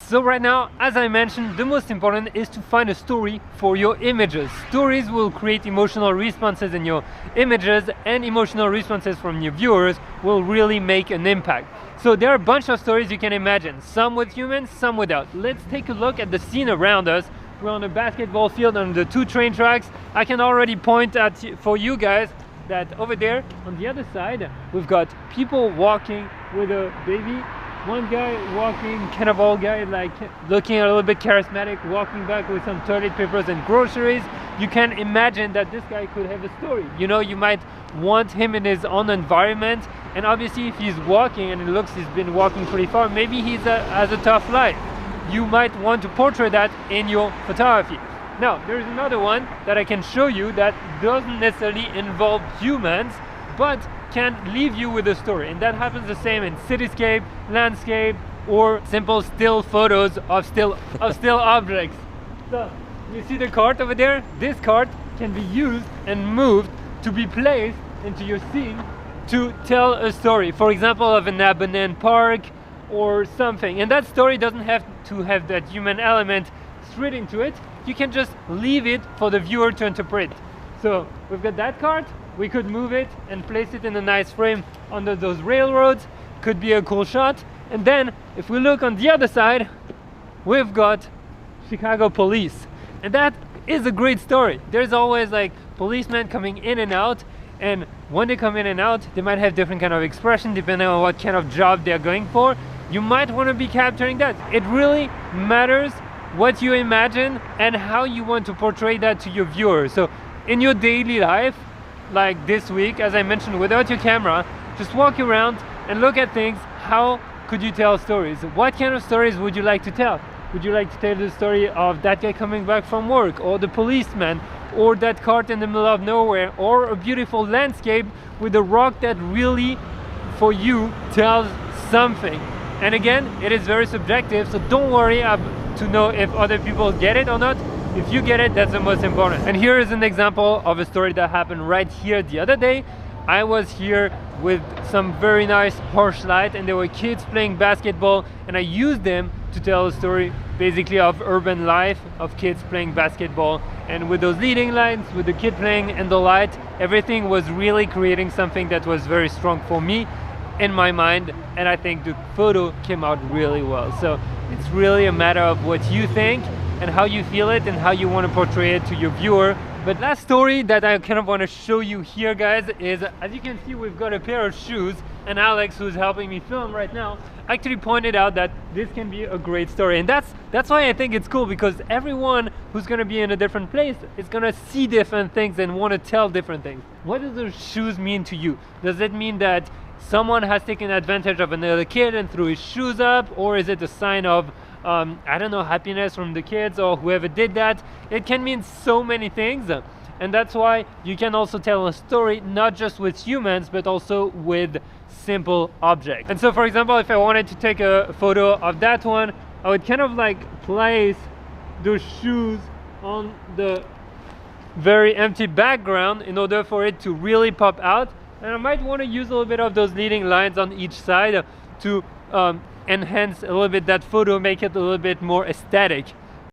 So right now, as I mentioned, the most important is to find a story for your images. Stories will create emotional responses in your images, and emotional responses from your viewers will really make an impact. So there are a bunch of stories you can imagine, some with humans, some without. Let's take a look at the scene around us. We're on a basketball field on the 2 train tracks. I can already point at for you guys that over there on the other side, we've got people walking with a baby. One guy walking, kind of old guy, like looking a little bit charismatic, walking back with some toilet papers and groceries. You can imagine that this guy could have a story. You know, you might want him in his own environment, and obviously if he's walking and it looks he's been walking pretty far, maybe has a tough life. You might want to portray that in your photography. Now, there's another one that I can show you that doesn't necessarily involve humans, but can leave you with a story, and that happens the same in cityscape, landscape, or simple still photos of still objects. So you see the cart over there? This cart can be used and moved to be placed into your scene to tell a story, for example, of an abandoned park or something. And that story doesn't have to have that human element straight into it. You can just leave it for the viewer to interpret. So we've got that cart. We could move it and place it in a nice frame under those railroads. Could be a cool shot. And then if we look on the other side, we've got Chicago police. And that is a great story. There's always like policemen coming in and out, and when they come in and out, they might have different kind of expression depending on what kind of job they're going for. You might want to be capturing that. It really matters what you imagine and how you want to portray that to your viewers. So in your daily life, like this week, as I mentioned, without your camera, just walk around and look at things. How could you tell stories? What kind of stories would you like to tell? Would you like to tell the story of that guy coming back from work, or the policeman, or that cart in the middle of nowhere, or a beautiful landscape with a rock that really, for you, tells something? And again, it is very subjective, so don't worry to know if other people get it or not. If you get it, that's the most important. And here is an example of a story that happened right here the other day. I was here with some very nice horse light, and there were kids playing basketball, and I used them to tell a story basically of urban life, of kids playing basketball. And with those leading lines, with the kid playing and the light, everything was really creating something that was very strong for me in my mind, and I think the photo came out really well. So it's really a matter of what you think and how you feel it and how you want to portray it to your viewer. But last story that I kind of want to show you here, guys, is, as you can see, we've got a pair of shoes, and Alex, who's helping me film right now, actually pointed out that this can be a great story. And that's why I think it's cool, because everyone who's going to be in a different place is going to see different things and want to tell different things. What do those shoes mean to you? Does it mean that someone has taken advantage of another kid and threw his shoes up, or is it a sign of I don't know, happiness from the kids or whoever did that? It can mean so many things, and that's why you can also tell a story not just with humans but also with simple objects. And so, for example, if I wanted to take a photo of that one, I would kind of like place those shoes on the very empty background in order for it to really pop out. And I might want to use a little bit of those leading lines on each side to enhance a little bit that photo, make it a little bit more aesthetic.